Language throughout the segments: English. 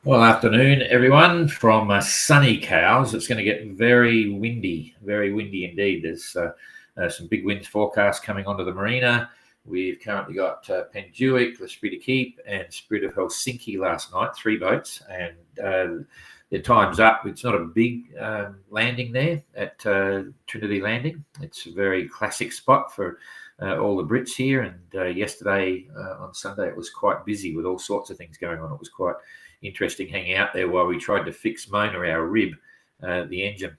Well, afternoon, everyone. From sunny Cowes, it's going to get very windy indeed. There's some big winds forecast coming onto the Marina. We've currently got Penduic, L'Esprit de Keep, and Spirit of Helsinki last night, 3 boats, and their time's up. It's not a big landing there at Trinity Landing. It's a very classic spot for all the Brits here, and yesterday on Sunday it was quite busy with all sorts of things going on. It was quite interesting hanging out there while we tried to fix Mona, our rib, the engine,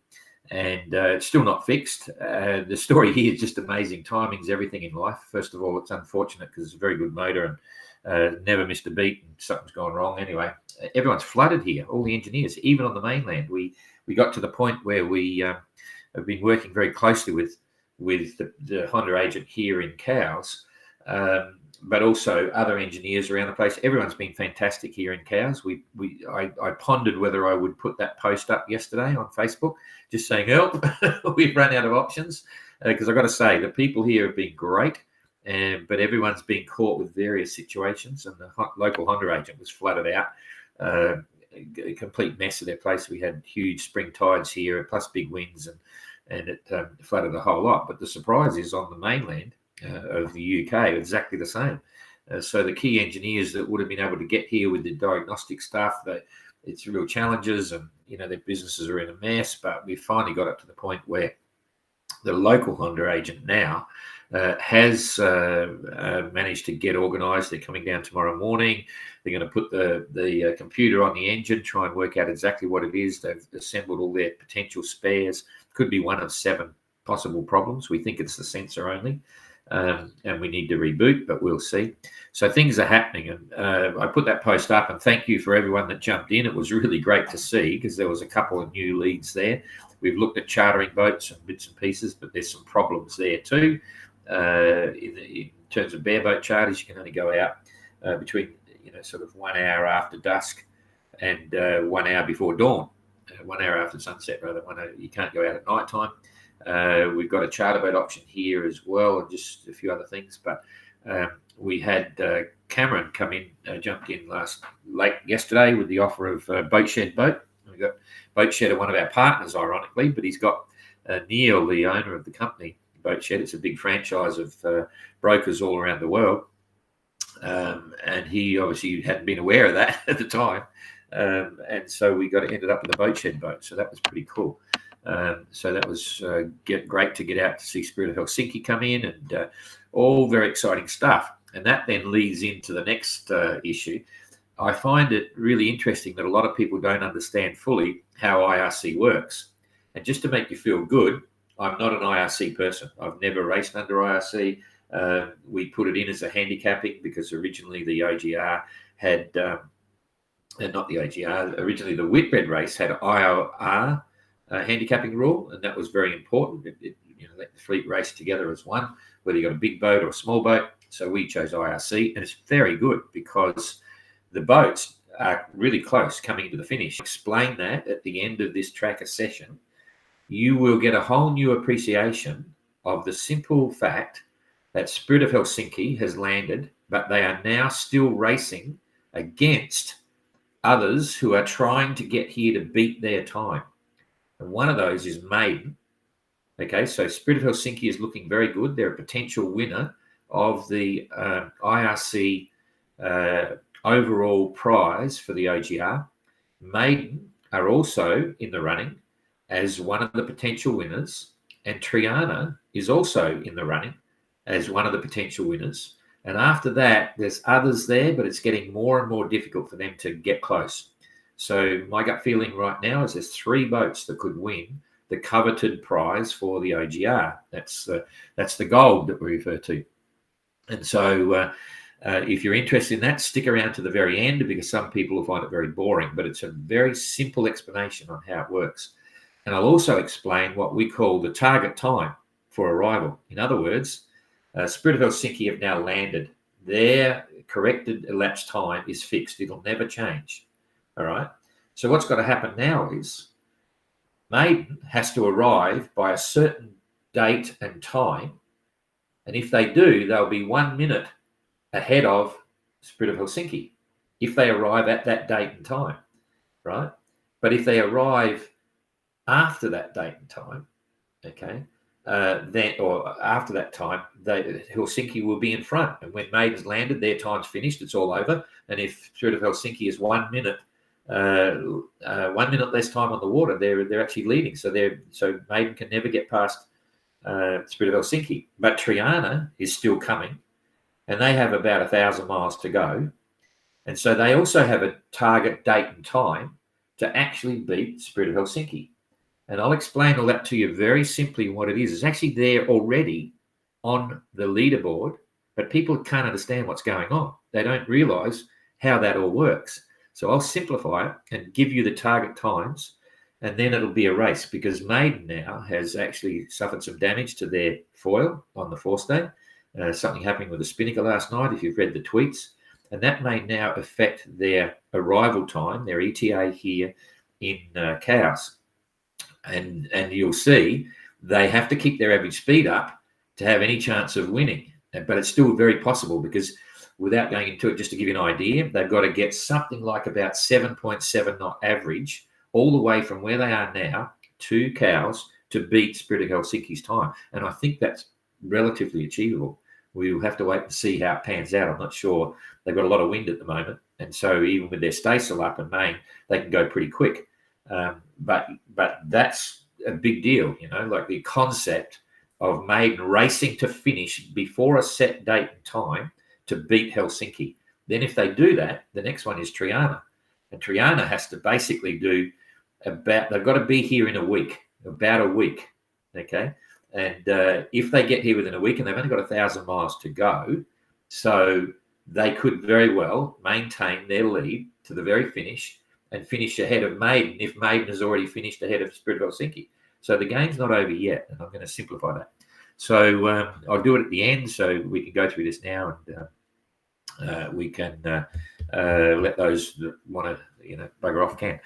and it's still not fixed. The story here is just amazing. Timing's everything in life. First of all, it's unfortunate because it's a very good motor and never missed a beat, and something's gone wrong. Anyway, everyone's flooded here, all the engineers, even on the mainland. We got to the point where we have been working very closely with the Honda agent here in Cowes, but also other engineers around the place. Everyone's been fantastic here in Cowes. I pondered whether I would put that post up yesterday on Facebook, just saying, help, we've run out of options. Because I've got to say, the people here have been great, but everyone's been caught with various situations, and the local Honda agent was flooded out. A complete mess of their place. We had huge spring tides here, plus big winds, and it flooded a whole lot. But the surprise is on the mainland of the UK, exactly the same. So the key engineers that would have been able to get here with the diagnostic stuff, it's real challenges, and their businesses are in a mess. But we finally got it to the point where the local Honda agent now has managed to get organised. They're coming down tomorrow morning. They're going to put the computer on the engine, try and work out exactly what it is. They've assembled all their potential spares. Could be one of 7 possible problems. We think it's the sensor only. And we need to reboot, but we'll see. So things are happening, and I put that post up, and thank you for everyone that jumped in. It was really great to see, because there was a couple of new leads there. We've looked at chartering boats and bits and pieces, but there's some problems there too. In terms of bareboat charters, you can only go out between sort of 1 hour after dusk and 1 hour before dawn, 1 hour after sunset rather. You can't go out at night time. We've got a charter boat option here as well, and just a few other things. But we had Cameron come in, jumped in late yesterday with the offer of boat shed boat. We got boat shed, one of our partners, ironically, but he's got Neil, the owner of the company, Boat Shed. It's a big franchise of brokers all around the world, and he obviously hadn't been aware of that at the time, and so we ended up with a boat shed boat. So that was pretty cool. So that was great to get out to see Spirit of Helsinki come in, and all very exciting stuff. And that then leads into the next issue. I find it really interesting that a lot of people don't understand fully how IRC works. And just to make you feel good, I'm not an IRC person. I've never raced under IRC. We put it in as a handicapping because originally the OGR had, not the OGR, originally the Whitbread race had IOR handicapping rule, and that was very important. It let the fleet race together as one, whether you got a big boat or a small boat. So we chose IRC, and it's very good because the boats are really close coming into the finish. Explain that at the end of this tracker session. You will get a whole new appreciation of the simple fact that Spirit of Helsinki has landed, but they are now still racing against others who are trying to get here to beat their time. And one of those is Maiden. Okay, so Spirit of Helsinki is looking very good. They're a potential winner of the IRC overall prize for the OGR. Maiden are also in the running as one of the potential winners, and Triana is also in the running as one of the potential winners. And after that, there's others there, but it's getting more and more difficult for them to get close. So my gut feeling right now is there's 3 boats that could win the coveted prize for the OGR. That's the gold that we refer to. And so if you're interested in that, stick around to the very end, because some people will find it very boring, but it's a very simple explanation on how it works. And I'll also explain what we call the target time for arrival. In other words, Spirit of Helsinki have now landed. Their corrected elapsed time is fixed. It'll never change. All right. So what's got to happen now is Maiden has to arrive by a certain date and time. And if they do, they'll be 1 minute ahead of Spirit of Helsinki if they arrive at that date and time. right? But if they arrive after that date and time, okay, then or after that time, Helsinki will be in front. And when Maiden's landed, their time's finished. It's all over. And if Spirit of Helsinki is 1 minute, 1 minute less time on the water, they're actually leading. So Maiden can never get past Spirit of Helsinki. But Triana is still coming, and they have about 1,000 miles to go. And so they also have a target date and time to actually beat Spirit of Helsinki. And I'll explain all that to you very simply what it is. It's actually there already on the leaderboard, but people can't understand what's going on. They don't realize how that all works. So I'll simplify it and give you the target times, and then it'll be a race, because Maiden now has actually suffered some damage to their foil on the forestay. Something happening with the spinnaker last night, if you've read the tweets. And that may now affect their arrival time, their ETA here in Cowes. And you'll see they have to keep their average speed up to have any chance of winning. But it's still very possible, because without going into it, just to give you an idea, they've got to get something like about 7.7 knot average all the way from where they are now to Cowes to beat Spirit of Helsinki's time. And I think that's relatively achievable. We'll have to wait and see how it pans out. I'm not sure. They've got a lot of wind at the moment. And so even with their staysail up and main, they can go pretty quick. But that's a big deal, like the concept of Maiden racing to finish before a set date and time to beat Helsinki. Then if they do that, the next one is Triana. And Triana has to basically do they've got to be here in about a week, okay? And if they get here within a week, and they've only got 1,000 miles to go, so they could very well maintain their lead to the very finish and finish ahead of Maiden if Maiden has already finished ahead of Spirit of Helsinki. So the game's not over yet, and I'm going to simplify that. So I'll do it at the end, so we can go through this now, and we can let those that want to, bugger off can.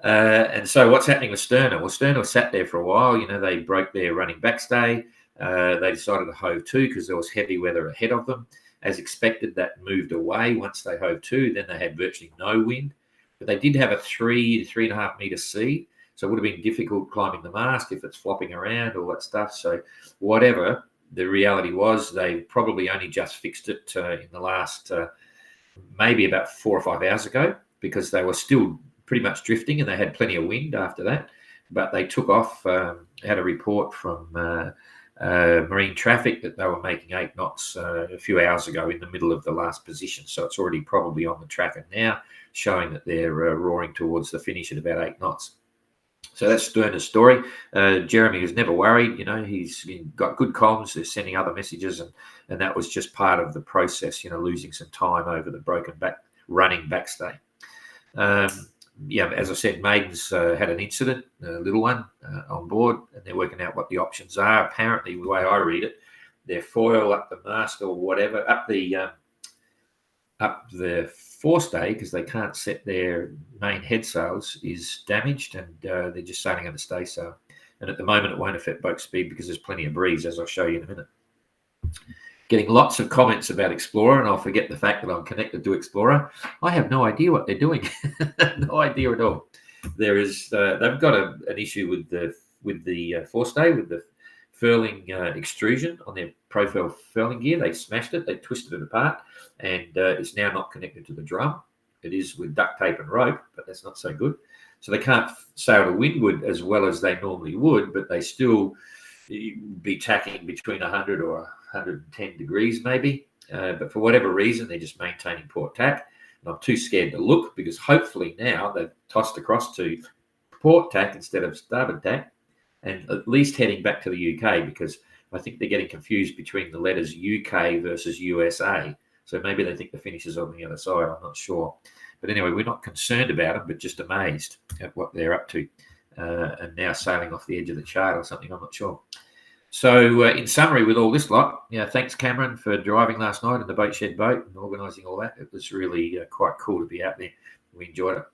And so what's happening with Sterner? Well, Sterner sat there for a while. They broke their running backstay. They decided to hove to because there was heavy weather ahead of them. As expected, that moved away once they hove to. Then they had virtually no wind. But they did have a 3 to 3.5 metre sea. So it would have been difficult climbing the mast if it's flopping around, all that stuff. So whatever the reality was, they probably only just fixed it in the last maybe about 4 or 5 hours ago, because they were still pretty much drifting and they had plenty of wind after that. But they took off, had a report from marine traffic that they were making 8 knots a few hours ago in the middle of the last position. So it's already probably on the tracker now, showing that they're roaring towards the finish at about 8 knots. So that's Sterner's story. Jeremy was never worried. He's got good comms. They're sending other messages, and that was just part of the process, losing some time over the broken back running backstay. As I said, Maiden's had an incident, a little one, on board, and they're working out what the options are. Apparently, the way I read it, their foil up the mast or whatever, up the forestay, because they can't set their main head sails, is damaged, and they're just sailing under staysail. And at the moment, it won't affect boat speed because there's plenty of breeze, as I'll show you in a minute. Getting lots of comments about Explorer, and I'll forget the fact that I'm connected to Explorer. I have no idea what they're doing. No idea at all. There is they've got an issue with the forestay, with the furling extrusion on their profile furling gear. They smashed it, they twisted it apart, and it's now not connected to the drum. It is with duct tape and rope, but that's not so good. So they can't sail to windward as well as they normally would, but they still be tacking between 100 or 110 degrees maybe. But for whatever reason, they're just maintaining port tack. And I'm too scared to look, because hopefully now they've tossed across to port tack instead of starboard tack, and at least heading back to the UK, because I think they're getting confused between the letters UK versus USA. So maybe they think the finish is on the other side. I'm not sure. But anyway, we're not concerned about them, but just amazed at what they're up to. And now sailing off the edge of the chart or something, I'm not sure. So in summary, with all this lot, thanks, Cameron, for driving last night in the boat shed boat and organising all that. It was really quite cool to be out there. We enjoyed it.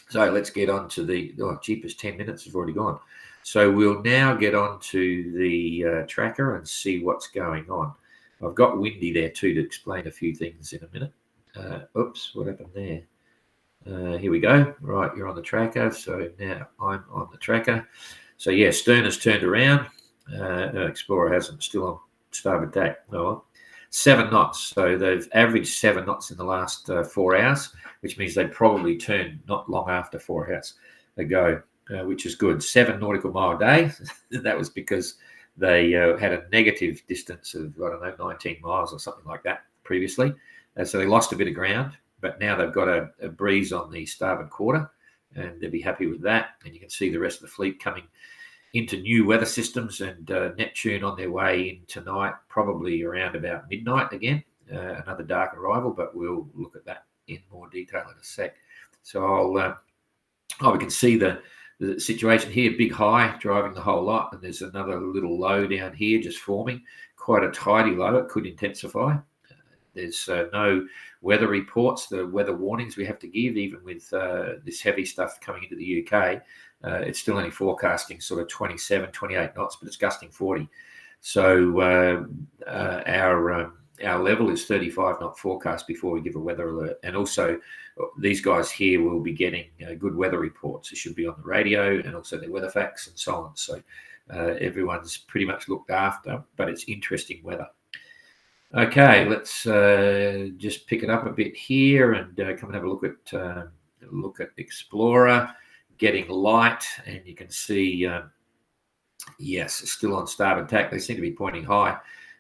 So let's get on to the, cheapest 10 minutes have already gone. So we'll now get on to the tracker and see what's going on. I've got Windy there too to explain a few things in a minute. Oops, what happened there? Here we go. Right, you're on the tracker. So now I'm on the tracker. So yeah, stern has turned around. Explorer hasn't, still on starboard tack. Oh well. 7 knots. So they've averaged 7 knots in the last 4 hours, which means they probably turned not long after 4 hours ago, which is good. 7 nautical mile a day. That was because they had a negative distance of, I don't know, 19 miles or something like that previously. So they lost a bit of ground, but now they've got a breeze on the starboard quarter, and they'll be happy with that. And you can see the rest of the fleet coming into new weather systems, and Neptune on their way in tonight, probably around about midnight again. Another dark arrival, but we'll look at that in more detail in a sec. So we can see the situation here, big high driving the whole lot, and there's another little low down here just forming, quite a tidy low. It could intensify. There's no weather reports, the weather warnings we have to give, even with this heavy stuff coming into the UK. It's still only forecasting sort of 27, 28 knots, but it's gusting 40. So our level is 35 knot forecast before we give a weather alert. And also these guys here will be getting good weather reports. It should be on the radio and also their weather facts and so on. So everyone's pretty much looked after, but it's interesting weather. Okay, let's just pick it up a bit here and come and have a look at Explorer getting light, and you can see, yes, still on starboard tack. They seem to be pointing high,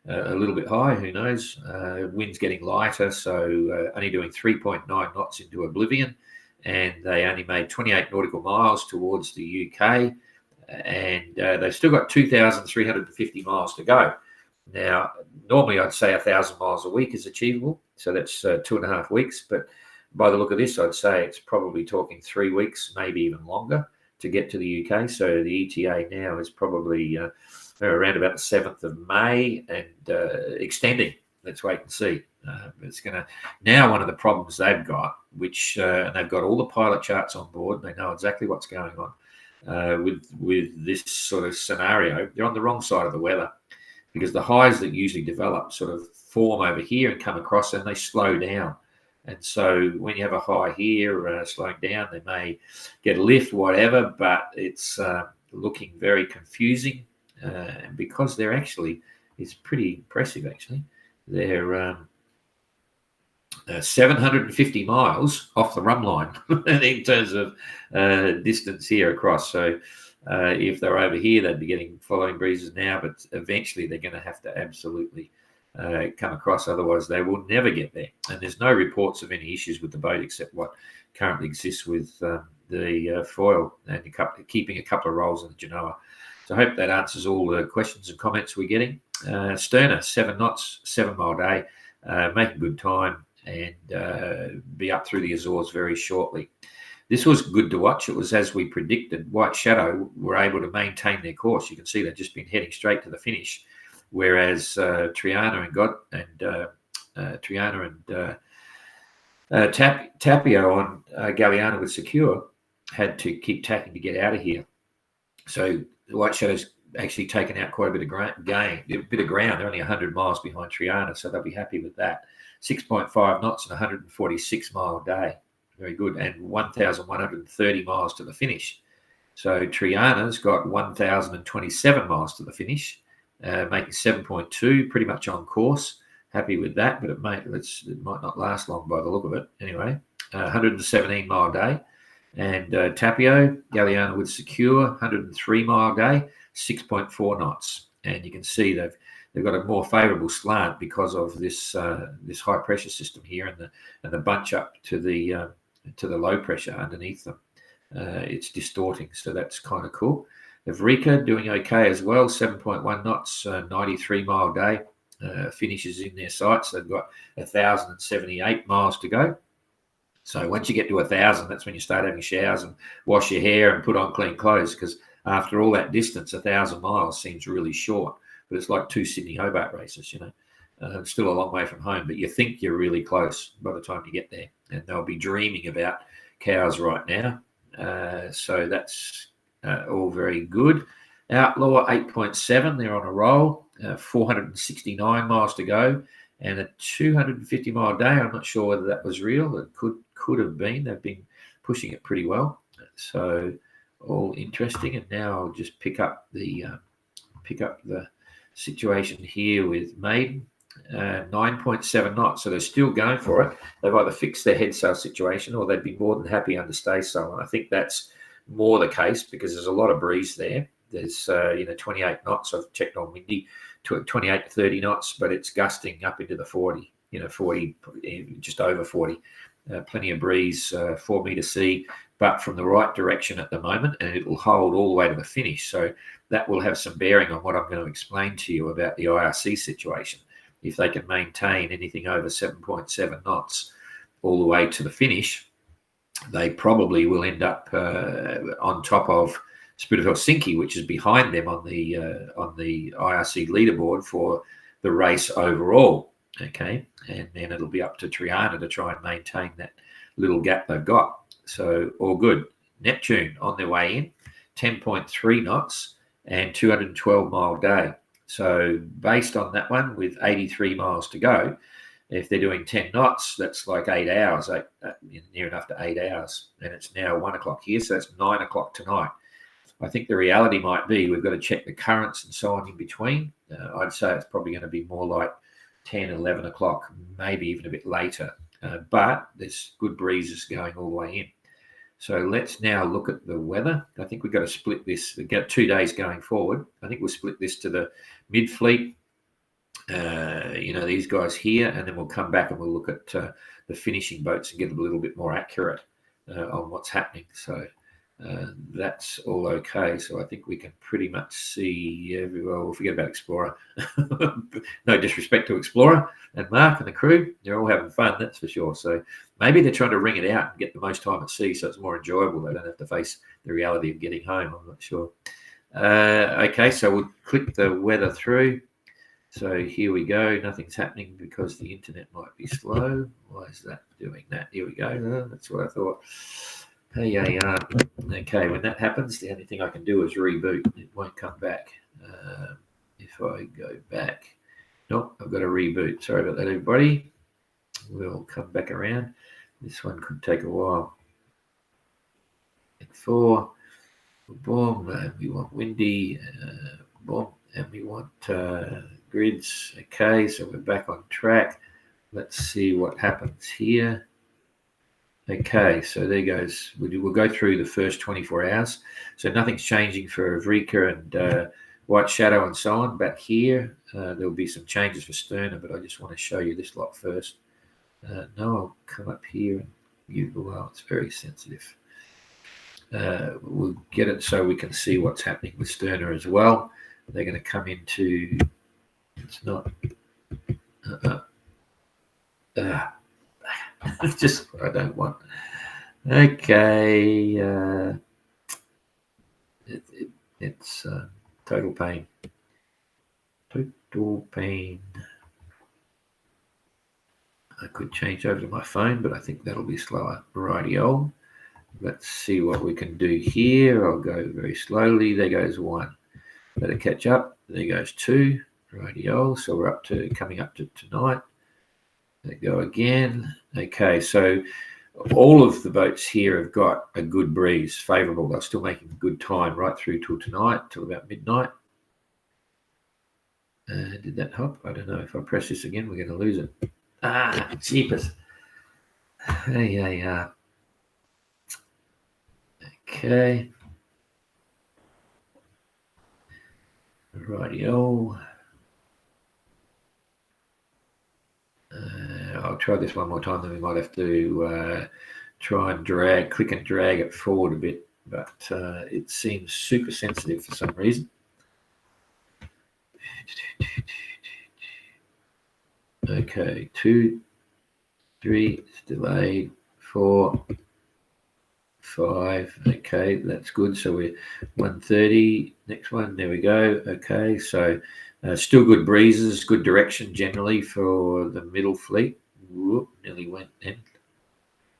a little bit high. Who knows? Wind's getting lighter, so only doing 3.9 knots into oblivion, and they only made 28 nautical miles towards the UK, and they've still got 2,350 miles to go. Now, normally I'd say 1,000 miles a week is achievable, so that's 2.5 weeks. But by the look of this, I'd say it's probably talking 3 weeks, maybe even longer, to get to the UK. So the ETA now is probably around about the 7th of May and extending. Let's wait and see. It's going to now. One of the problems they've got, which and they've got all the pilot charts on board. They know exactly what's going on with this sort of scenario. They're on the wrong side of the weather, because the highs that usually develop sort of form over here and come across, and they slow down. And so when you have a high here slowing down, they may get a lift, whatever, but it's looking very confusing. And because they're actually, it's pretty impressive actually. They're 750 miles off the run line in terms of distance here across. So if they're over here, they'd be getting following breezes now, but eventually they're going to have to absolutely come across. Otherwise, they will never get there. And there's no reports of any issues with the boat except what currently exists with the foil and keeping a couple of rolls in the Genoa. So I hope that answers all the questions and comments we're getting. Sterner, 7 knots, 7 mile day, making good time, and be up through the Azores very shortly. This was good to watch. It was as we predicted. White Shadow were able to maintain their course. You can see they've just been heading straight to the finish, whereas Triana and Tapio on Galliano with Secure had to keep tacking to get out of here. So the White Shadow's actually taken out quite a bit of ground. They're only 100 miles behind Triana, so they'll be happy with that. 6.5 knots and 146 mile day. Very good. And 1,130 miles to the finish. So Triana's got 1,027 miles to the finish, making 7.2, pretty much on course. Happy with that, but it might not last long by the look of it. Anyway, 117 mile day. And Tapio, Galliano with Secure, 103 mile day, 6.4 knots. And you can see they've got a more favourable slant because of this high pressure system here and the bunch up to the low pressure underneath them. It's distorting, so that's kind of cool. Evrika doing okay as well, 7.1 knots, 93 mile day, finishes in their sights. They've got 1,078 miles to go. So once you get to 1,000, that's when you start having showers and wash your hair and put on clean clothes, because after all that distance, 1,000 miles seems really short. But it's like 2 Sydney Hobart races, It's still a long way from home, but you think you're really close by the time you get there. And they'll be dreaming about cows right now. So that's all very good. Outlaw 8.7, they're on a roll, 469 miles to go, and a 250 mile day. I'm not sure whether that was real. It could have been. They've been pushing it pretty well. So all interesting. And now I'll just pick up the situation here with Maiden. 9.7 knots, so they're still going for it. They've either fixed their head sail situation or they'd be more than happy under stay sail. And I think that's more the case because there's a lot of breeze there. There's 28 knots. I've checked on windy, 28 to 30 knots, but it's gusting up into the 40. 40, just over 40. Plenty of breeze, 4 meter sea, but from the right direction at the moment, and it will hold all the way to the finish. So that will have some bearing on what I'm going to explain to you about the IRC situation. If they can maintain anything over 7.7 knots all the way to the finish, they probably will end up on top of Spirit of Helsinki, which is behind them on the IRC leaderboard for the race overall. Okay, and then it'll be up to Triana to try and maintain that little gap they've got. So all good. Neptune on their way in, 10.3 knots and 212-mile day. So based on that one, with 83 miles to go, if they're doing 10 knots, that's like 8 hours, near enough to 8 hours. And it's now 1 o'clock here, so it's 9 o'clock tonight. I think the reality might be we've got to check the currents and so on in between. I'd say it's probably going to be more like 10, 11 o'clock, maybe even a bit later. But there's good breezes going all the way in. So let's now look at the weather. I think we've got to split this. We've got 2 days going forward. I think we'll split this to the mid-fleet, these guys here, and then we'll come back and we'll look at the finishing boats and get a little bit more accurate on what's happening. So that's all okay. So I think we can pretty much see everywhere. We'll forget about Explorer. No disrespect to Explorer and Mark and the crew. They're all having fun, that's for sure. So maybe they're trying to ring it out and get the most time at sea so it's more enjoyable. They don't have to face the reality of getting home. I'm not sure. Okay, so we'll click the weather through. So here we go. Nothing's happening because the internet might be slow. Why is that doing that? Here we go. That's what I thought. Hey, okay, when that happens, the only thing I can do is reboot. It won't come back. If I go back, nope, I've got to reboot. Sorry about that, everybody. We'll come back around. This one could take a while. And 4, boom, and we want windy, boom, and we want grids. Okay, so we're back on track. Let's see what happens here. Okay, so there goes. We'll go through the first 24 hours. So nothing's changing for Vrika and White Shadow and so on. Back here, there'll be some changes for Sterner, but I just want to show you this lot first. No, I'll come up here and well, it's very sensitive. We'll get it so we can see what's happening with Sterner as well. They're going to come into, it's not, it's just what I don't want. Okay, it's total pain. Total pain. I could change over to my phone, but I think that'll be slower. Rightio. Let's see what we can do here. I'll go very slowly. There goes 1. Better catch up. There goes 2. Rightio. So we're coming up to tonight. There go again. Okay, so all of the boats here have got a good breeze, favourable. They're still making good time right through till tonight, till about midnight. Did that hop? I don't know. If I press this again, we're going to lose it. Jeepers. Hey. Okay. Rightio. I'll try this one more time, then we might have to try and click and drag it forward a bit, but it seems super sensitive for some reason. Okay, 2, 3, it's delayed, 4, 5, okay, that's good. So we're 130, next one, there we go. Okay, so still good breezes, good direction generally for the middle fleet. Whoop, nearly went in.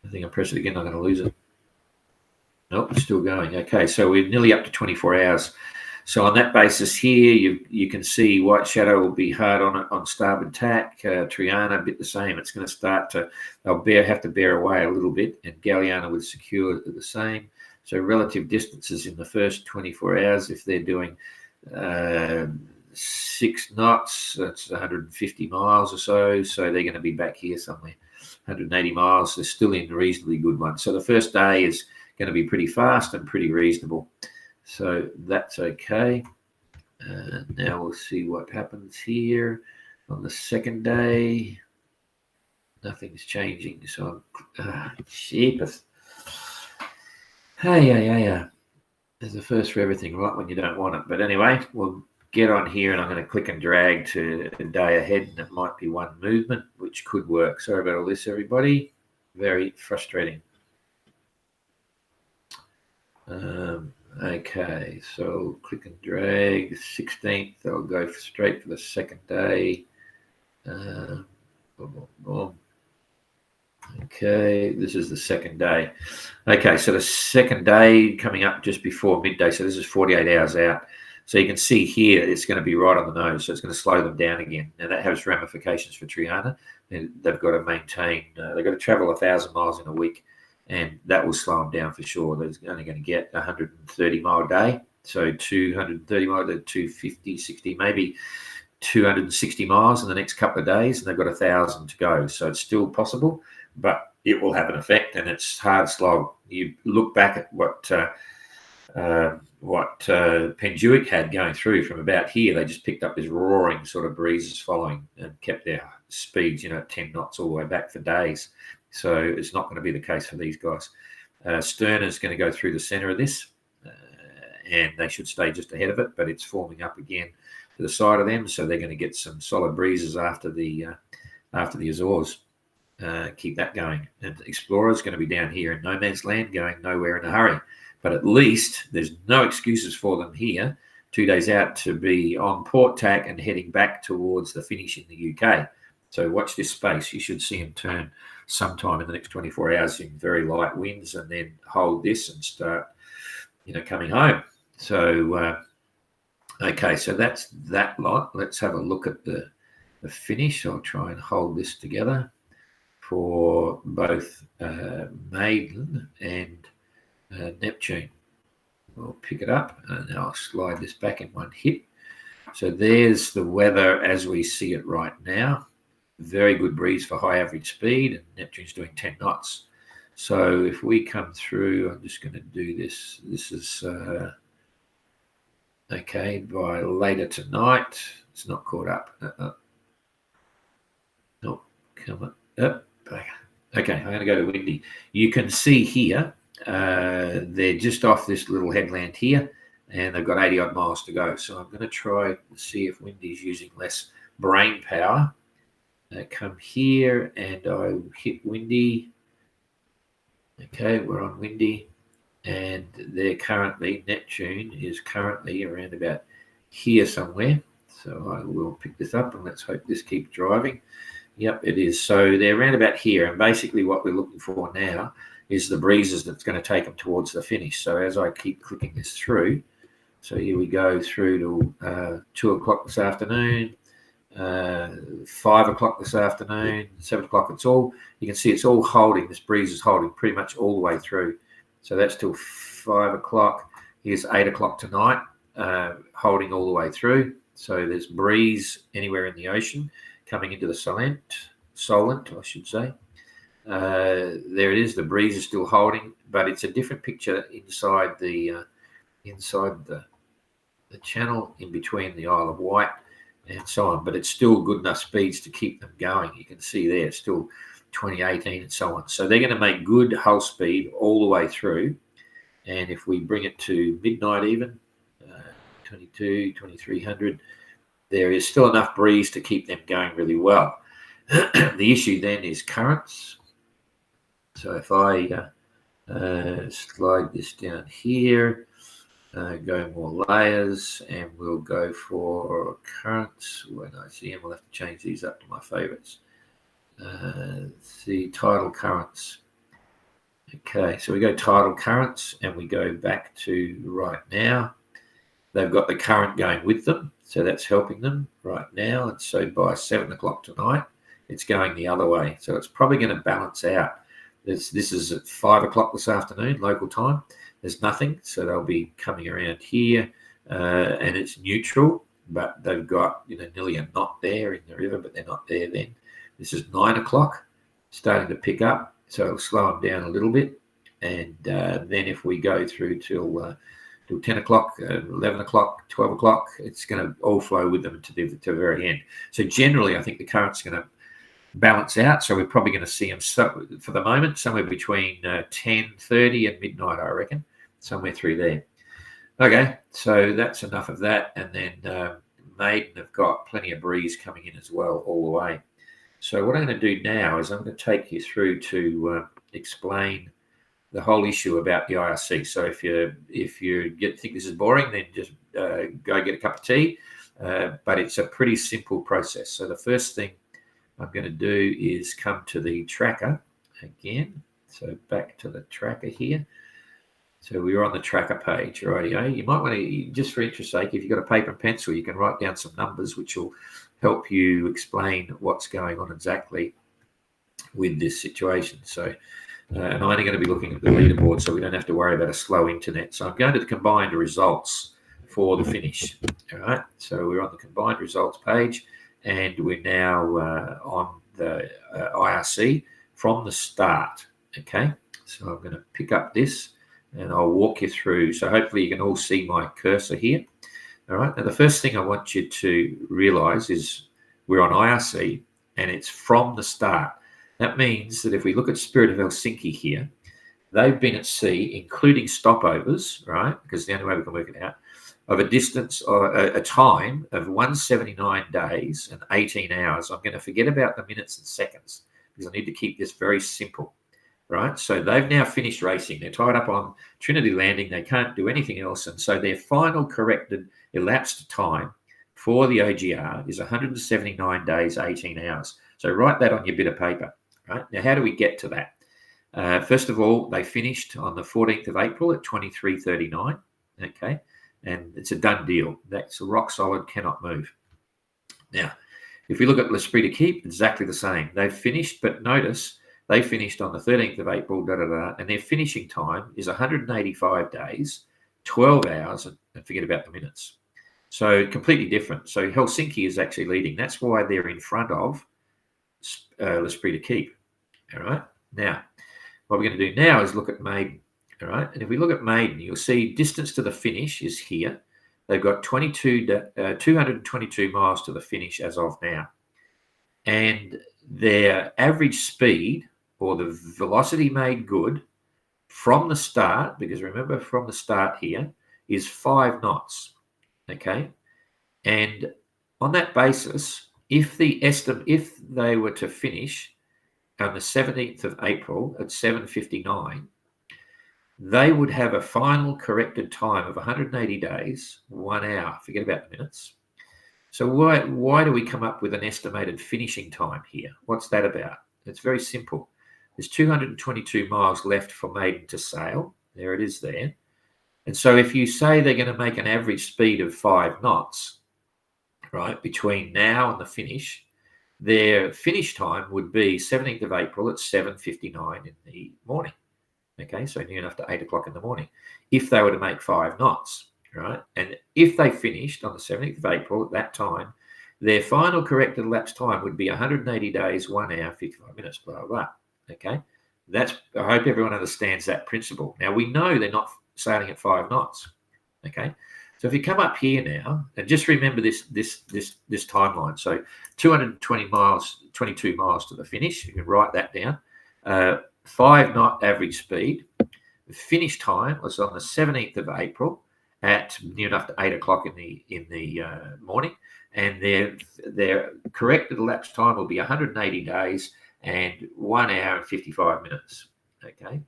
I think I press it again, I'm going to lose it. Nope, it's still going. Okay, so we're nearly up to 24 hours. So on that basis here, you can see White Shadow will be hard on it on starboard tack. Triana, a bit the same. It's going to start to, they'll have to bear away a little bit, and Galliana would secure the same. So relative distances in the first 24 hours, if they're doing 6 knots, that's 150 miles or so. So they're going to be back here somewhere, 180 miles. They're still in reasonably good ones. So the first day is going to be pretty fast and pretty reasonable. So that's okay. Now we'll see what happens here on the second day. Nothing's changing. So cheapest. Hey. There's a first for everything, right when you don't want it. But anyway, we'll get on here, and I'm going to click and drag to a day ahead, and it might be one movement, which could work. Sorry about all this, everybody. Very frustrating. Okay, so click and drag 16th. I'll go straight for the second day. Boom, boom, boom. Okay, this is the second day. Okay, so the second day coming up just before midday. So this is 48 hours out. So you can see here it's going to be right on the nose. So it's going to slow them down again. Now that has ramifications for Triana. And they've got to maintain, they've got to travel 1,000 miles in a week. And that will slow them down for sure. They're only going to get a 130-mile day. So 230 miles to 250, 60, maybe 260 miles in the next couple of days. And they've got 1,000 to go. So it's still possible, but it will have an effect, and it's hard slog. You look back at what Penjuic had going through from about here. They just picked up this roaring sort of breezes following and kept their speeds, at 10 knots all the way back for days. So it's not going to be the case for these guys. Stern is going to go through the center of this, and they should stay just ahead of it, but it's forming up again to the side of them. So they're going to get some solid breezes after the Azores. Keep that going. And Explorer is going to be down here in no man's land, going nowhere in a hurry. But at least there's no excuses for them here, 2 days out, to be on port tack and heading back towards the finish in the UK. So watch this space. You should see them turn sometime in the next 24 hours in very light winds, and then hold this and start, coming home. So, okay, so that's that lot. Let's have a look at the finish. I'll try and hold this together for both Maiden and Neptune. We'll pick it up, and I'll slide this back in one hit. So there's the weather as we see it right now. Very good breeze for high average speed, and Neptune's doing 10 knots. So if we come through, I'm just going to do this. This is okay by later tonight. It's not caught up. Nope, come on up. Okay, I'm going to go to windy. You can see here they're just off this little headland here, and they've got 80 odd miles to go. So I'm going to try to see if windy's using less brain power. Come here, and I hit windy. Okay, we're on windy, and they're currently, Neptune is currently around about here somewhere. So I will pick this up, and let's hope this keeps driving. Yep, it is. So they're around about here, and basically what we're looking for now is the breezes that's going to take them towards the finish. So as I keep clicking this through, so here we go through to 2 o'clock this afternoon, 5 o'clock this afternoon, 7 o'clock. You can see it's all holding. This breeze is holding pretty much all the way through. So that's till 5 o'clock. Here's 8 o'clock tonight, holding all the way through. So there's breeze anywhere in the ocean coming into the Solent, I should say. There it is. The breeze is still holding, but it's a different picture inside the channel, in between the Isle of Wight and so on. But it's still good enough speeds to keep them going. You can see there, it's still 2018 and so on. So they're going to make good hull speed all the way through. And if we bring it to midnight even, 2300, there is still enough breeze to keep them going really well. The issue then is currents. So if I slide this down here, go more layers, and we'll go for currents. When I see them, we'll have to change these up to my favorites. See tidal currents. Okay, so we go tidal currents, and we go back to right now. they've got the current going with them, so that's helping them right now. And so by 7 o'clock tonight, it's going the other way. So it's probably going to balance out. This is at 5 o'clock this afternoon, local time. There's nothing, so they'll be coming around here, and it's neutral, but they've got nearly a knot there in the river, but they're not there then. This is 9 o'clock, starting to pick up, so it'll slow them down a little bit. And then if we go through till 10 o'clock, 11 o'clock, 12 o'clock, it's going to all flow with them to the very end. So generally, I think the current's going to balance out. So we're probably going to see them, for the moment, somewhere between 10:30 and midnight, I reckon, somewhere through there. Okay, so that's enough of that. And then Maiden have got plenty of breeze coming in as well all the way. So what I'm going to do now is I'm going to take you through to explain the whole issue about the IRC. So if you think this is boring, then just go get a cup of tea. But it's a pretty simple process. So the first thing I'm going to do is come to the tracker again. So back to the tracker here. So we're on the tracker page, rightio. You might want to, just for interest's sake, if you've got a paper and pencil, you can write down some numbers which will help you explain what's going on exactly with this situation. So I'm only going to be looking at the leaderboard, so we don't have to worry about a slow internet. So I'm going to the combined results for the finish. All right. So we're on the combined results page, and we're now on the IRC from the start. Okay. So I'm going to pick up this, and I'll walk you through. So hopefully you can all see my cursor here. All right. Now the first thing I want you to realize is we're on IRC, and it's from the start. That means that if we look at Spirit of Helsinki here, they've been at sea, including stopovers, right? Because the only way we can work it out, of a distance or a time of 179 days and 18 hours. I'm going to forget about the minutes and seconds because I need to keep this very simple, right? So they've now finished racing. They're tied up on Trinity Landing. They can't do anything else. And so their final corrected elapsed time for the OGR is 179 days, 18 hours. So write that on your bit of paper. Right. Now, how do we get to that? First of all, they finished on the 14th of April at 23:39. Okay. And it's a done deal. That's rock solid, cannot move. Now, if we look at L'Esprit de Keep, exactly the same. They've finished, but notice they finished on the 13th of April, and their finishing time is 185 days, 12 hours, and forget about the minutes. So completely different. So Helsinki is actually leading. That's why they're in front of L'Esprit de Keep. All right. Now, what we're going to do now is look at Maiden. All right. And if we look at Maiden, you'll see distance to the finish is here. They've got 222 miles to the finish as of now. And their average speed, or the velocity made good from the start, because remember from the start here, is 5 knots. Okay. And on that basis, if they were to finish on the 17th of April at 7:59, they would have a final corrected time of 180 days, 1 hour. Forget about the minutes. So why do we come up with an estimated finishing time here? What's that about? It's very simple. There's 222 miles left for Maiden to sail. There it is there. And so if you say they're going to make an average speed of 5 knots, right, between now and the finish, their finish time would be 17th of April at 7:59 in the morning. Okay, so near enough to 8 o'clock in the morning, if they were to make 5 knots, right? And if they finished on the 17th of April at that time, their final corrected elapsed time would be 180 days, 1 hour, 55 minutes, blah, blah, blah. Okay, I hope everyone understands that principle. Now, we know they're not sailing at 5 knots. Okay, so if you come up here now, and just remember this timeline. So 222 miles to the finish. You can write that down. 5 knot average speed. The finish time was on the 17th of April at near enough to 8 o'clock in the morning, and their corrected elapsed time will be 180 days and 1 hour and 55 minutes. Okay,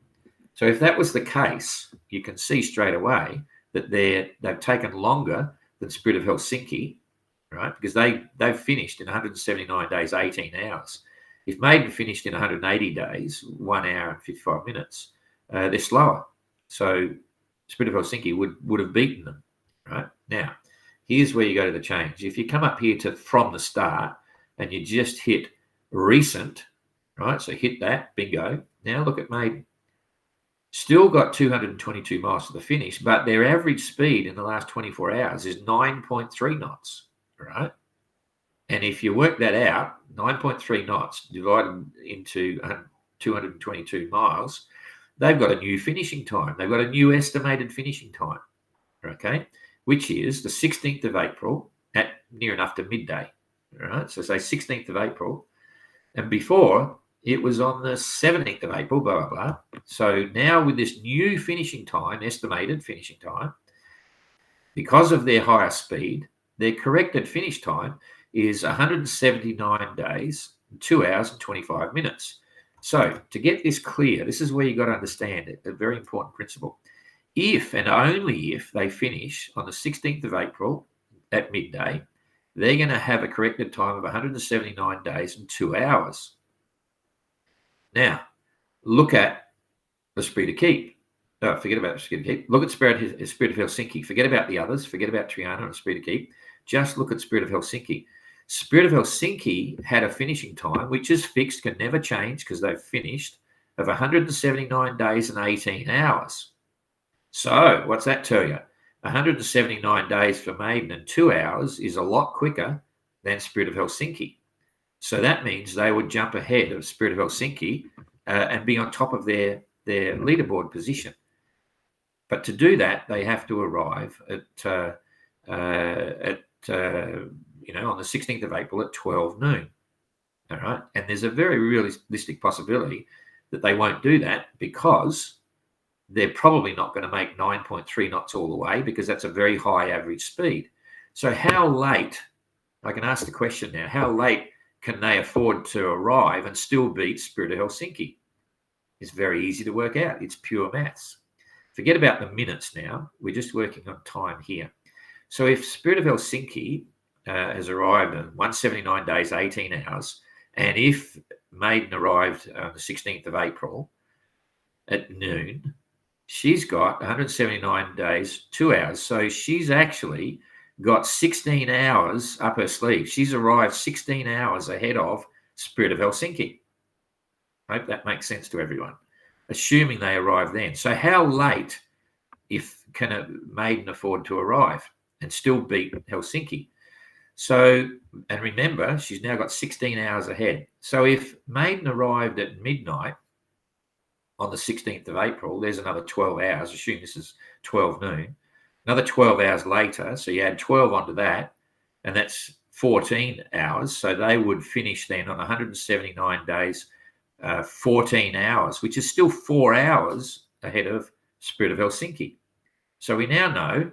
so if that was the case, you can see straight away that they've taken longer than Spirit of Helsinki, right? Because they've finished in 179 days, 18 hours. If Maiden finished in 180 days, 1 hour and 55 minutes, they're slower. So Spirit of Helsinki would have beaten them. right? Now, here's where you go to the change. If you come up here to from the start and you just hit recent, right? So hit that, bingo. Now look at maiden. Still got 222 miles to the finish, but their average speed in the last 24 hours is 9.3 knots, right? And if you work that out, 9.3 knots divided into 222 miles, they've got a new finishing time. They've got a new estimated finishing time, okay, which is the 16th of April at near enough to midday, right? So say 16th of April, and before it was on the 17th of April, blah, blah, blah. So now with this new finishing time, estimated finishing time, because of their higher speed, their corrected finish time is 179 days, 2 hours and 25 minutes. So to get this clear, this is where you got to understand it, a very important principle. If and only if they finish on the 16th of April at midday, they're going to have a corrected time of 179 days and 2 hours. Now, look at the Spirit of Keep. Oh, forget about the Spirit of Keep. Look at Spirit of Helsinki. Forget about the others. Forget about Triana and Spirit of Keep. Just look at Spirit of Helsinki. Spirit of Helsinki had a finishing time, which is fixed, can never change because they've finished, of 179 days and 18 hours. So what's that tell you? 179 days for maiden and 2 hours is a lot quicker than Spirit of Helsinki. So that means they would jump ahead of Spirit of Helsinki and be on top of their leaderboard position. But to do that, they have to arrive on the 16th of April at 12 noon. All right. And there's a very realistic possibility that they won't do that because they're probably not going to make 9.3 knots all the way because that's a very high average speed. So how late, I can ask the question now, how late can they afford to arrive and still beat Spirit of Helsinki? It's very easy to work out. It's pure maths. Forget about the minutes now. We're just working on time here. So if Spirit of Helsinki has arrived in 179 days, 18 hours, and if maiden arrived on the 16th of April at noon, she's got 179 days, 2 hours. So she's actually got 16 hours up her sleeve. She's arrived 16 hours ahead of Spirit of Helsinki. I hope that makes sense to everyone, assuming they arrive then. So how late can a maiden afford to arrive and still beat Helsinki? So, and remember, she's now got 16 hours ahead. So if maiden arrived at midnight on the 16th of April, there's another 12 hours. Assume this is 12 noon. Another 12 hours later, so you add 12 onto that, and that's 14 hours. So they would finish then on 179 days, 14 hours, which is still 4 hours ahead of Spirit of Helsinki. So we now know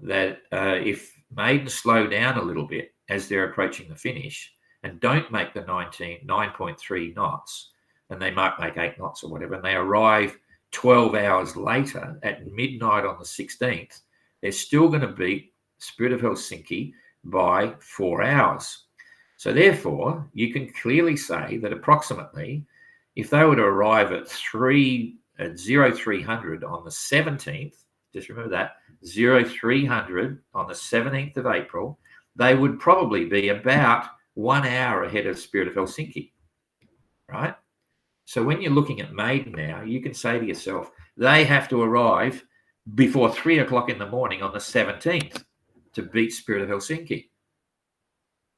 that if maidens slow down a little bit as they're approaching the finish and don't make the 9.3 knots, and they might make 8 knots or whatever, and they arrive 12 hours later at midnight on the 16th, they're still going to beat Spirit of Helsinki by 4 hours. So therefore, you can clearly say that approximately, if they were to arrive at 0300 on the 17th, just remember that, 0300 on the 17th of April, they would probably be about 1 hour ahead of Spirit of Helsinki, right? So when you're looking at maiden now, you can say to yourself, they have to arrive before 3 o'clock in the morning on the 17th to beat Spirit of Helsinki.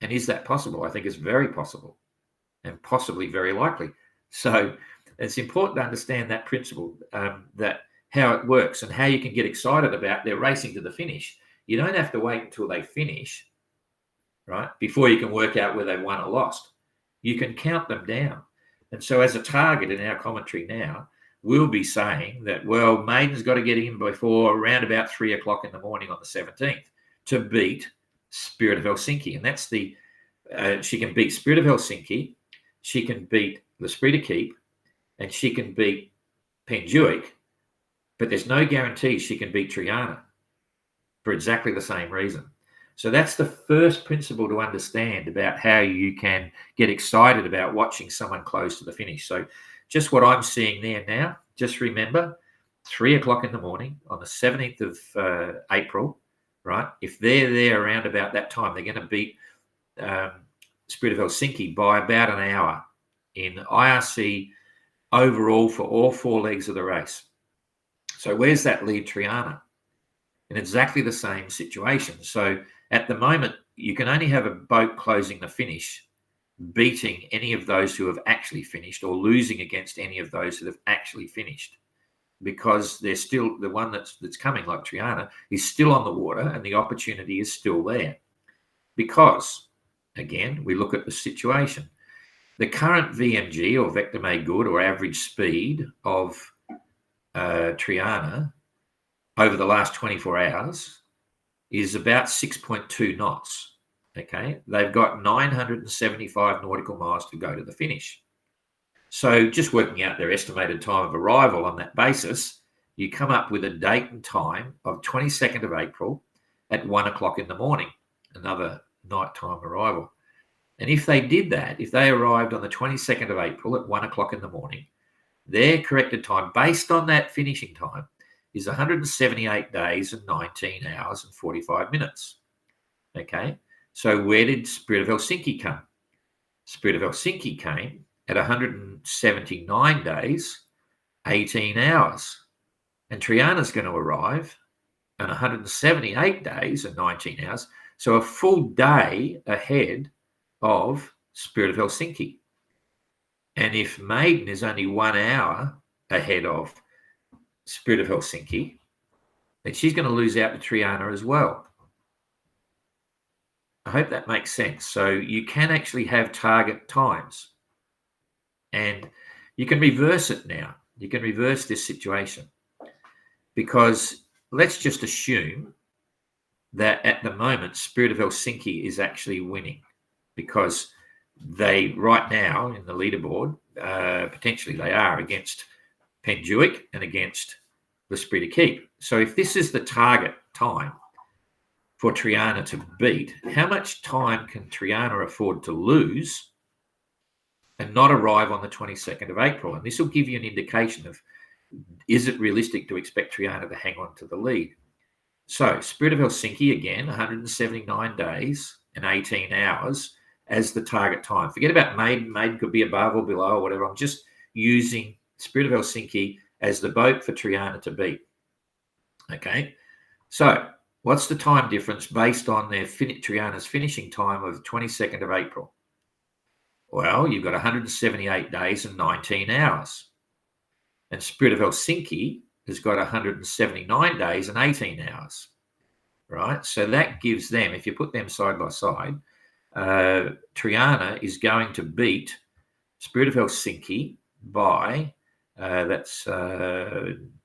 And is that possible? I think it's very possible and possibly very likely. So it's important to understand that principle, that how it works and how you can get excited about their racing to the finish. You don't have to wait until they finish, right, before you can work out whether they won or lost. You can count them down. And so as a target in our commentary now, we'll be saying that, well, maiden's got to get in before around about 3 o'clock in the morning on the 17th to beat Spirit of Helsinki. And that's she can beat Spirit of Helsinki, she can beat the Spirit of Keep, and she can beat Penjuik, but there's no guarantee she can beat Triana for exactly the same reason. So that's the first principle to understand about how you can get excited about watching someone close to the finish. So just what I'm seeing there now, just remember 3 o'clock in the morning on the 17th of April, right? If they're there around about that time, they're going to beat Spirit of Helsinki by about an hour in IRC overall for all 4 legs of the race. So where's that lead Triana? In exactly the same situation. So at the moment, you can only have a boat closing the finish beating any of those who have actually finished, or losing against any of those that have actually finished, because they're still, the one that's coming, like Triana, is still on the water, and the opportunity is still there. Because, again, we look at the situation. The current VMG, or vector made good, or average speed of Triana over the last 24 hours is about 6.2 knots. Okay, they've got 975 nautical miles to go to the finish. So just working out their estimated time of arrival on that basis, you come up with a date and time of 22nd of April at 1 o'clock in the morning, another nighttime arrival. And if they did that, if they arrived on the 22nd of April at 1 o'clock in the morning, their corrected time based on that finishing time is 178 days and 19 hours and 45 minutes. Okay, so where did Spirit of Helsinki come? Spirit of Helsinki came at 179 days, 18 hours. And Triana's going to arrive at 178 days and 19 hours, so a full day ahead of Spirit of Helsinki. And if Maiden is only 1 hour ahead of Spirit of Helsinki, then she's going to lose out to Triana as well. I hope that makes sense. So you can actually have target times, and you can reverse it now. You can reverse this situation, because let's just assume that at the moment Spirit of Helsinki is actually winning, because they right now in the leaderboard, potentially they are against Penduic and against the Spirit of Keep. So if this is the target time for Triana to beat, how much time can Triana afford to lose and not arrive on the 22nd of April? And this will give you an indication of, is it realistic to expect Triana to hang on to the lead? So Spirit of Helsinki, again, 179 days and 18 hours as the target time. Forget about Maiden. Maiden could be above or below or whatever. I'm just using Spirit of Helsinki as the boat for Triana to beat. Okay, so what's the time difference based on their Triana's finishing time of 22nd of April? Well, you've got 178 days and 19 hours. And Spirit of Helsinki has got 179 days and 18 hours, right? So that gives them, if you put them side by side, Triana is going to beat Spirit of Helsinki by, that's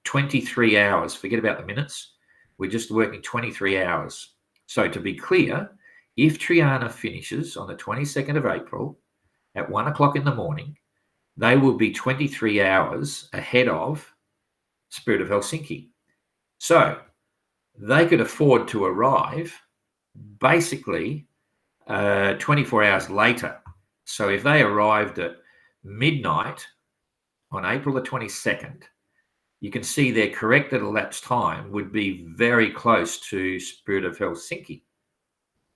23 hours. Forget about the minutes. We're just working 23 hours. So to be clear, if Triana finishes on the 22nd of April at 1 o'clock in the morning, they will be 23 hours ahead of Spirit of Helsinki. So they could afford to arrive basically 24 hours later. So if they arrived at midnight on April the 22nd, you can see their corrected elapsed time would be very close to Spirit of Helsinki.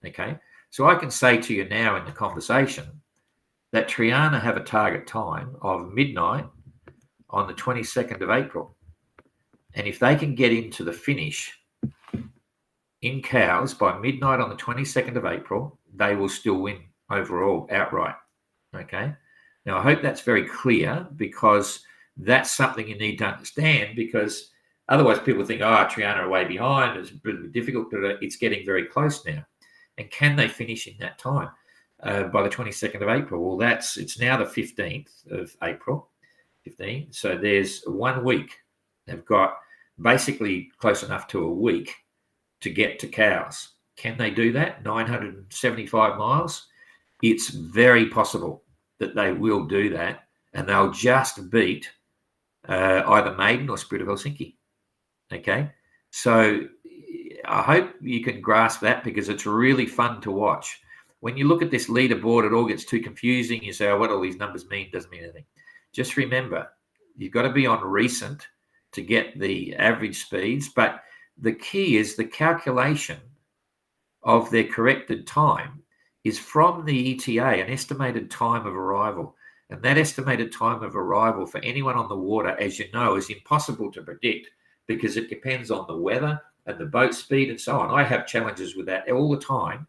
Okay, so I can say to you now in the conversation that Triana have a target time of midnight on the 22nd of April. And if they can get into the finish in Cows by midnight on the 22nd of April, they will still win overall outright. Okay, now I hope that's very clear, because that's something you need to understand, because otherwise people think, oh, Triana are way behind, it's a bit difficult, but it's getting very close now. And can they finish in that time by the 22nd of April? Well, it's now the 15th of April, 15. So there's 1 week. They've got basically close enough to a week to get to Cows. Can they do that? 975 miles? It's very possible that they will do that, and they'll just beat either Maiden or Spirit of Helsinki. Okay, so I hope you can grasp that, because it's really fun to watch. When you look at this leaderboard, it all gets too confusing. You say, oh, what all these numbers mean? Doesn't mean anything. Just remember, you've got to be on recent to get the average speeds, but the key is the calculation of their corrected time is from the ETA, an estimated time of arrival. And that estimated time of arrival for anyone on the water, as you know, is impossible to predict because it depends on the weather and the boat speed and so on. I have challenges with that all the time,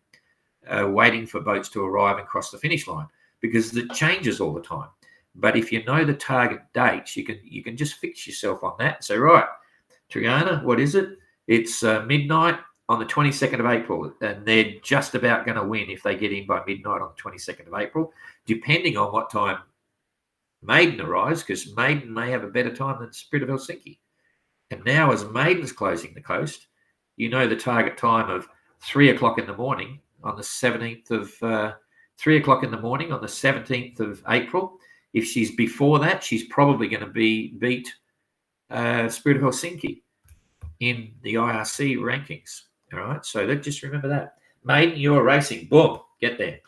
waiting for boats to arrive and cross the finish line because it changes all the time. But if you know the target dates, you can just fix yourself on that and say, right, Triana, what is it? It's midnight on the 22nd of April, and they're just about going to win if they get in by midnight on the 22nd of April, depending on what time Maiden arrives, because Maiden may have a better time than Spirit of Helsinki. And now, as Maiden's closing the coast, you know the target time of 3 o'clock in the morning on the 17th of 3 o'clock in the morning on the 17th of April. If she's before that, she's probably going to beat Spirit of Helsinki in the IRC rankings. All right, so just remember that. Maiden, you're racing. Boom, get there.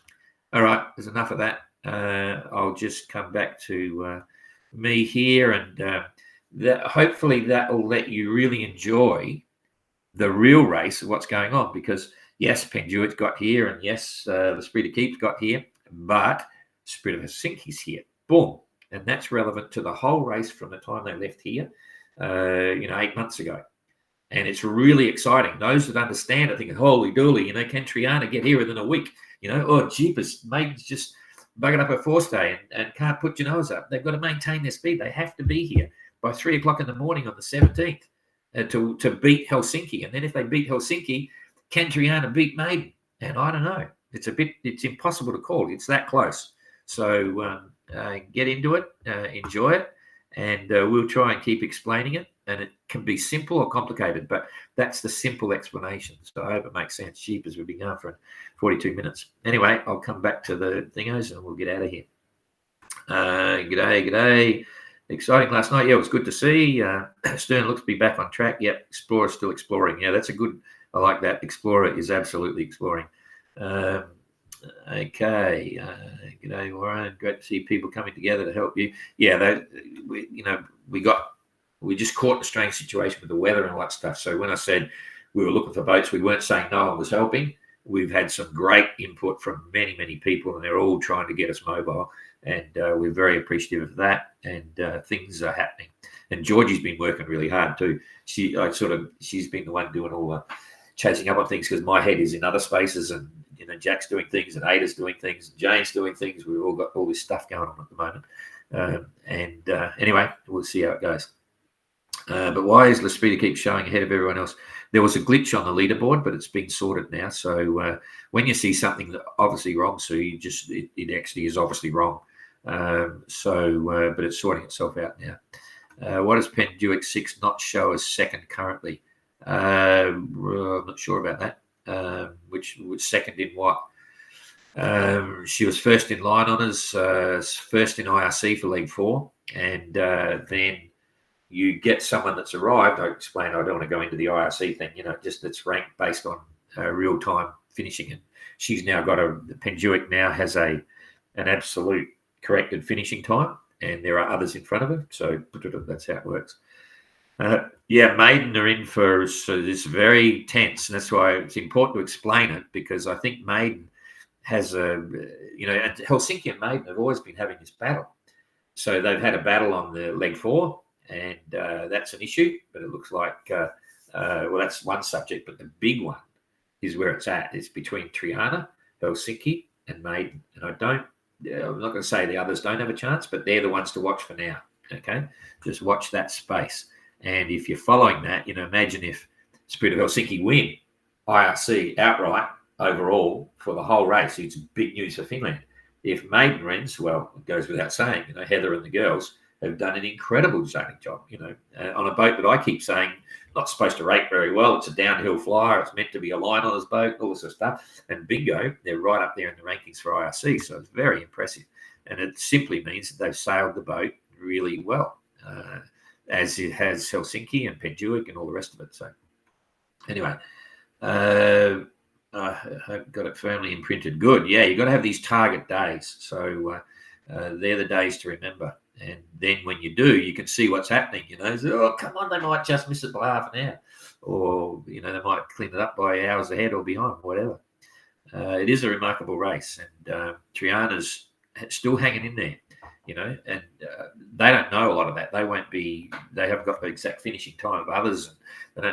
All right, there's enough of that. I'll just come back to me here, and hopefully that will let you really enjoy the real race of what's going on. Because yes, Penduit's got here, and yes, the Spirit of Keep's got here, but Spirit of Helsinki's here. Boom, and that's relevant to the whole race from the time they left here, 8 months ago. And it's really exciting. Those that understand it think, holy dooly, can Triana get here within a week? Oh, jeepers, Maiden's just bugging up her forestay and can't put Genoa's up. They've got to maintain their speed. They have to be here by 3 o'clock in the morning on the 17th to beat Helsinki. And then if they beat Helsinki, can Triana beat Maiden? And I don't know. It's impossible to call. It's that close. So get into it, enjoy it, and we'll try and keep explaining it. And it can be simple or complicated, but that's the simple explanation. So I hope it makes sense. Jeepers, we've been going for 42 minutes. Anyway, I'll come back to the thingos and we'll get out of here. G'day. Exciting last night. Yeah, it was good to see. Stern looks to be back on track. Yep, Explorer still exploring. Yeah, that's I like that. Explorer is absolutely exploring. Okay. G'day, Warren. Great to see people coming together to help you. Yeah, we just caught the strange situation with the weather and all that stuff. So when I said we were looking for boats, we weren't saying no one was helping. We've had some great input from many, many people, and they're all trying to get us mobile. And we're very appreciative of that. And things are happening. And Georgie's been working really hard too. She's been the one doing all the chasing up on things because my head is in other spaces, and Jack's doing things, and Ada's doing things, and Jane's doing things. We've all got all this stuff going on at the moment. Anyway, we'll see how it goes. But why is Laspida keep showing ahead of everyone else? There was a glitch on the leaderboard, but it's been sorted now. So when you see something that obviously wrong, so it actually is obviously wrong. But it's sorting itself out now. What does Penduic 6 not show as second currently? I'm not sure about that. Which second in what? She was first in line honours, first in IRC for League 4, and then you get someone that's arrived. I explained I don't want to go into the IRC thing, just that's ranked based on real time finishing. And she's now got Penduic now has an absolute corrected finishing time, and there are others in front of her. So that's how it works. Maiden are in for this very tense, and that's why it's important to explain it, because I think Maiden has and Helsinki and Maiden have always been having this battle. So they've had a battle on the leg 4, and that's an issue, but it looks like, that's one subject, but the big one is where it's at. It's between Triana, Helsinki, and Maiden. And I'm not going to say the others don't have a chance, but they're the ones to watch for now. Okay, just watch that space. And if you're following that, imagine if Spirit of Helsinki win IRC outright overall for the whole race. It's big news for Finland. If Maiden wins, well, it goes without saying, Heather and the girls have done an incredible zoning job, on a boat that I keep saying not supposed to rate very well. It's a downhill flyer. It's meant to be a line on his boat, all this sort of stuff. And bingo, they're right up there in the rankings for IRC. So it's very impressive. And it simply means that they've sailed the boat really well, as it has Helsinki and Penduic and all the rest of it. So anyway, I got it firmly imprinted. Good. Yeah, you've got to have these target days. So they're the days to remember. And then when you do, you can see what's happening. So, oh, come on, they might just miss it by half an hour. or they might clean it up by hours ahead or behind, whatever. It is a remarkable race, and Triana's still hanging in there, and they don't know a lot of that. They haven't got the exact finishing time of others, and they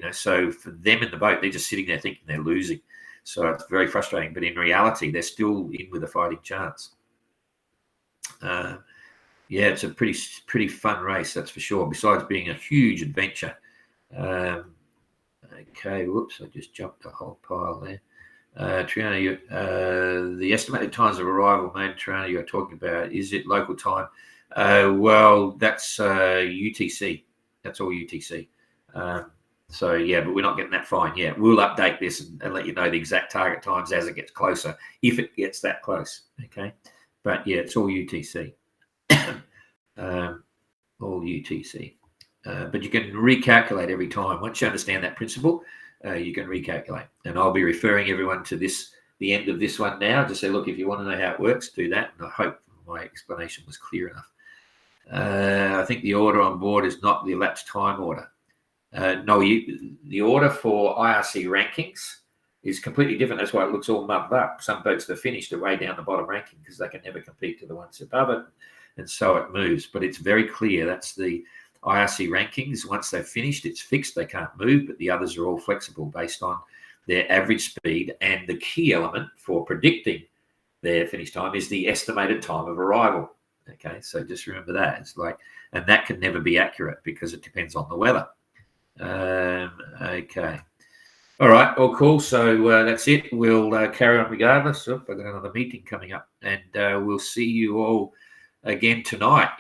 don't, so for them in the boat, they're just sitting there thinking they're losing. So it's very frustrating, but in reality, they're still in with a fighting chance. Yeah, it's a pretty fun race, that's for sure, besides being a huge adventure. Okay, whoops, I just jumped a whole pile there. Triana, the estimated times of arrival, mate, Triana, you're talking about, is it local time? Well, that's UTC. That's all UTC. So, yeah, but we're not getting that fine yet. We'll update this and let you know the exact target times as it gets closer, if it gets that close, okay? But, yeah, it's all UTC. All UTC. But you can recalculate every time. Once you understand that principle, you can recalculate. And I'll be referring everyone to the end of this one now, to say, look, if you want to know how it works, do that. And I hope my explanation was clear enough. I think the order on board is not the elapsed time order. No, the order for IRC rankings is completely different. That's why it looks all muddled up. Some boats that are finished are way down the bottom ranking because they can never compete to the ones above it. And so it moves. But it's very clear. That's the IRC rankings. Once they've finished, it's fixed. They can't move, but the others are all flexible based on their average speed. And the key element for predicting their finish time is the estimated time of arrival. Okay, so just remember that. It's and that can never be accurate because it depends on the weather. Okay. All right. Well, cool. So that's it. We'll carry on regardless. I've got another meeting coming up, and we'll see you all again tonight.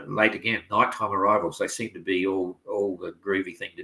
Late again. Nighttime arrivals. They seem to be all the groovy thing to do.